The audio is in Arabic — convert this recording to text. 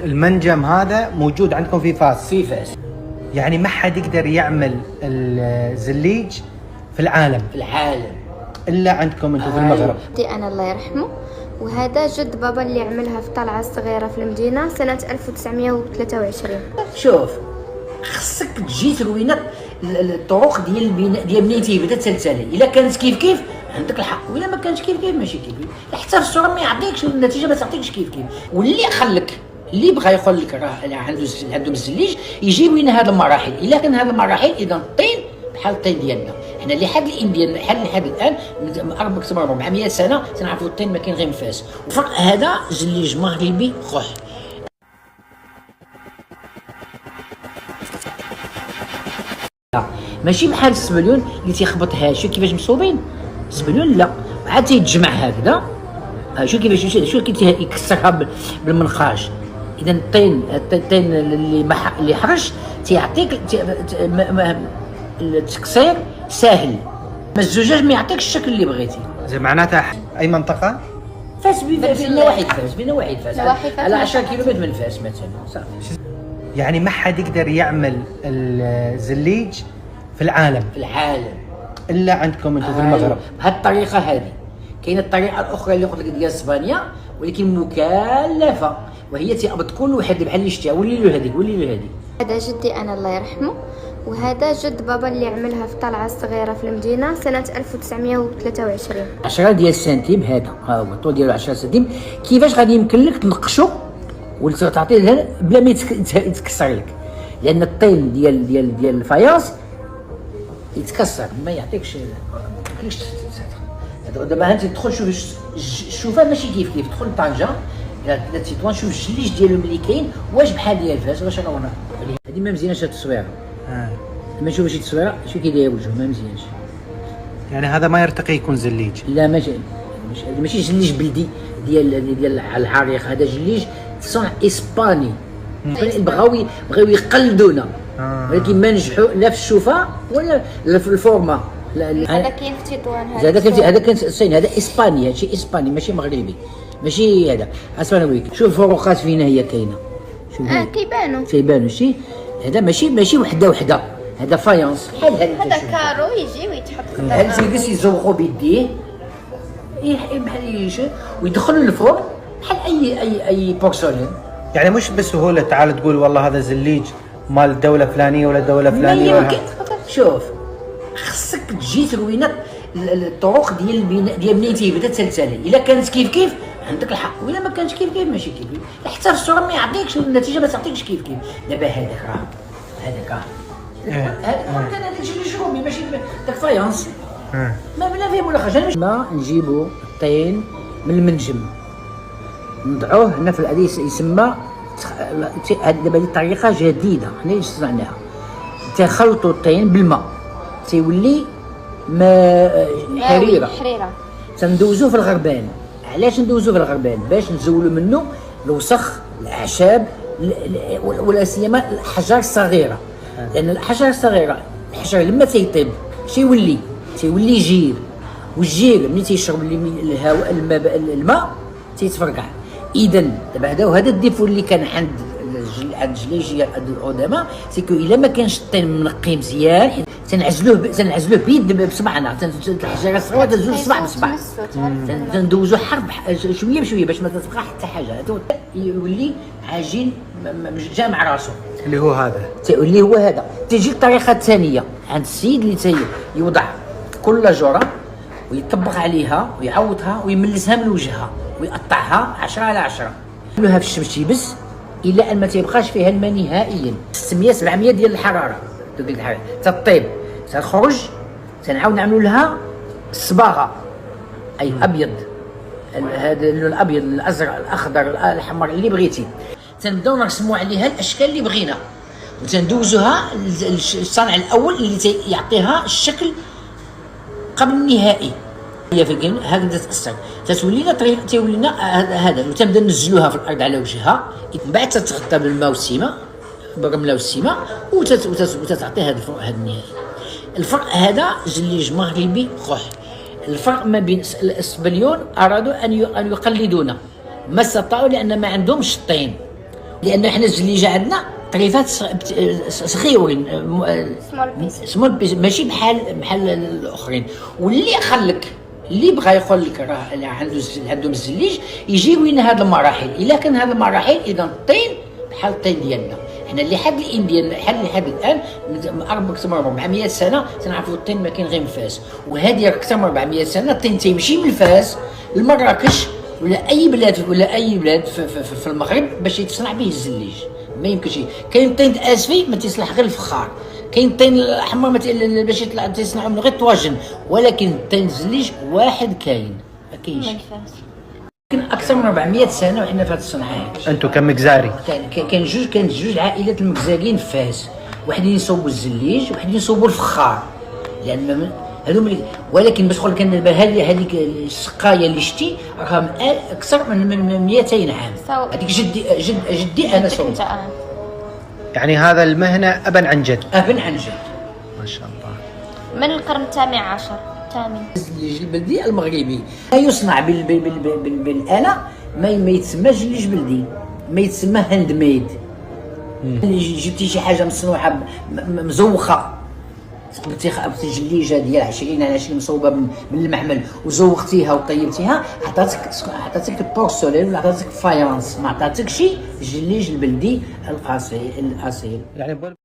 المنجم هذا موجود عندكم في فاس؟ في فاس. يعني ما حد يقدر يعمل الزليج في العالم الا عندكم انتم في المغرب. انا الله يرحمه، وهذا جد بابا اللي عملها في طلعه صغيره في المدينه سنه 1923. شوف، خصك تجي تروينا الطرق ديال منين تيبدا تسلسله. الا كانت كيف عندك الحق، والا ما كانش كيف ماشي كيف. حتى في الصوره ما يعطيكش النتيجه، ما تعطيكش كيف. واللي خلك اللي بغى يقول لك راه عنده الزليج يجيب لنا هذه المراحل. الا كان هذه المراحل اذا الطين بحال الطين ديالنا حنا لحد الان 400 سنه تنعرفوا الطين ما كاين غير من فاس. الفرق هذا زليج مغربي خوح. ماشي بحال السبليون اللي تيخبطها. شو كيفاش مصوبين السبليون؟ لا عاد تيتجمع هكذا. شو كيفاش يكسرها بالمنخاج. اذا الطين اللي حرش تيعطيك التكسير ساهل، ما الزجاج ما يعطيكش الشكل اللي بغيتي. زي معناتها اي منطقه فاس بنواحي فاس على 10 كيلومتر من فاس مثلا صافي. يعني ما حد يقدر يعمل الزليج في العالم الا عندكم انتم في المغرب بهذه الطريقه هذه. كاينه الطريقه الاخرى اللي قلت لك ديال اسبانيا، ولكن مكلفه، وهي تيقبض كل واحد بحال اللي شتيها. ولي له هذيك. هذا جدي انا الله يرحمه، وهذا جد بابا اللي عملها في طلعه صغيره في المدينه سنه 1923. 10 ديال السنتيم. هذا ها هو الطول ديالو 10 سنتيم. كيفاش غادي يمكن لك تنقشو وتعطيه لها بلا ما يتكسر لك؟ لان الطين ديال الفاياس يتكسر، ما يعطيكش دابا انت تدخل شوفها ماشي كيف تدخل طنجه لا تيطوان، شوف الجليج ديالهم اللي كاين واش بحال ديال فاس واش راه هذه ما مزياناش. هاد التصويره ما نشوفش شي تصويره شو كيداير وجهه ما مزيانش. يعني هذا ما يرتقي يكون زليج؟ لا ماشي جليج بلدي ديال العريق. هذا جليج صنع اسباني. بغاو يقلدونا، ولكن ما نجحوا لا في الشوفه ولا في الفورما. هذا كاين في تطوان. هذا كان الصين. هذا اسباني، هادشي اسباني ماشي مغربي، ماشي هذا اسباني. شوف الفروقات فينا هي كاينه. شوف كيبانوا شي. هذا ماشي وحده. هذا فايونس بحال هذا كارو يجي ويتحط هاد تيجلس يزوقو بيديه بحال ويدخلوا الفرن بحال اي بورسولين. يعني مش بسهوله تعال تقول والله هذا زليج مال دوله فلانيه ولا دوله فلانيه. ما يمكن. شوف، خصك تجي تروينا الطرق ديال منين تيبدا تسلسله. الا كانت كيف عندك الحق، والا ما كانش كيف ماشي كيف. حتى في الصوره ما يعطيكش النتيجه، ما تعطيكش كيف. دابا هذاك كان هذاك الشيء رومي ماشي داك فايونس. ما بلا فيه ولا خرج. ما نجيبوا الطين من المنجم نضعوه هنا في الحديث يسمى. دابا هذه طريقه جديده حنا اللي صنعناها. تخلطوا الطين بالماء تيولي حريره. تندوزوه في الغربان. علاش ندوزوه في الغربان؟ باش نزولوا منه الوسخ، الاعشاب، ولا سيما الحجر الصغيره. لان الحجر الصغيره الحجر لما تيطيب تيولي جير، والجير ملي تيشرب الهواء الماء تيتفرقع. اذا دابا هذا الديفو اللي كان عند الجليجيه القدماء سيكو الا ما كانش الطين منقي مزيان تنعزلوه بيد بصبعنا. الحجره الصغيره تزول صبع بصبع، تندوزو حرب شويه بشويه باش ما تبقى حتى حاجه. يولي عجين جامع راسو اللي هو هذا. تجي الطريقه الثانيه عند السيد اللي يوضع كل جرة ويطبق عليها ويعوضها ويملسها من وجهها ويقطعها 10 على 10. يعملوها في الشمس تيبس الى ان ما تيبقاش فيها الماء نهائيا. 600 700 ديال الحراره تطيب تخرج. تنعاود نعملوا لها الصباغه، اي ابيض، هذا اللون الابيض، الازرق، الاخضر، الاحمر اللي بغيتي. تنبداو نرسموا عليها الاشكال اللي بغينا وتندوزوها للصانع الاول اللي يعطيها الشكل قبل النهائي. هي في هكذا تتاثر تتولينا طريقه تيولينا هذا. وتبدا ننزلوها في الارض على وجهها، من بعد تتغطى بالماء والسيمه، بالرمله والسيمه، وتتعطي هذا النهائي. الفرق هذا زليج مغربي خوح. الفرق ما بين الاسبانيون ارادوا ان يقلدونا، ما استطاعوا لان ما عندهمش الطين، لان حنا الزليجه عندنا طريفات صغيورين، سمول بيس، ماشي بحال الاخرين. واللي خلك اللي بغى يقول لك راه عندهم الزليج يجي وين هاد المراحل. الا كان هاد المراحل اذا الطين بحال الطين ديالنا حنا اللي حد الان ديالنا لحد الان اكثر من 400 سنه تنعرفوا الطين ما كاين غير من فاس. وهذه اكثر من 400 سنه الطين تيمشي من فاس لمراكش ولا اي بلاد في المغرب باش يتصنع به الزليج. ما يمكنش. كاين الطين اسفي ما تيصلح غير الفخار، كاين الطين الاحمر باش يطلع تيصنعوا منه غير الطواجن، ولكن الطين الزليج واحد كاين ما كاينش. يمكن اكثر من 400 سنه وحنا في هذه الصنعه هذه. انتم كمكزاري كانت جوج عائلات المكزاكين في فاس، وحدين يصوبوا الزليج وحدين يصوبوا الفخار، لان هذوما. ولكن باش نقول لك دابا هذيك السقايه اللي شتي راها اكثر من 200 عام. هذيك جدي انا صوب. يعني هذا المهنه ابا عن جد. ابا عن جد ما شاء الله. من القرن الثامن عشر. الزليج البلدي المغربي لا يصنع بالاله، ما يتسمى زليج بلدي، ما يتسمى هاند ميد. جبتي شي حاجه مصنوعه مزوخه، جبتي جليجه ديال 20 على 20 مصوبه من المعمل وزوختيها وطيبتيها، عطاتك البورسولين ولا عطاتك فايرانس، ما عطاتكش الجليج البلدي الاصيل. يعني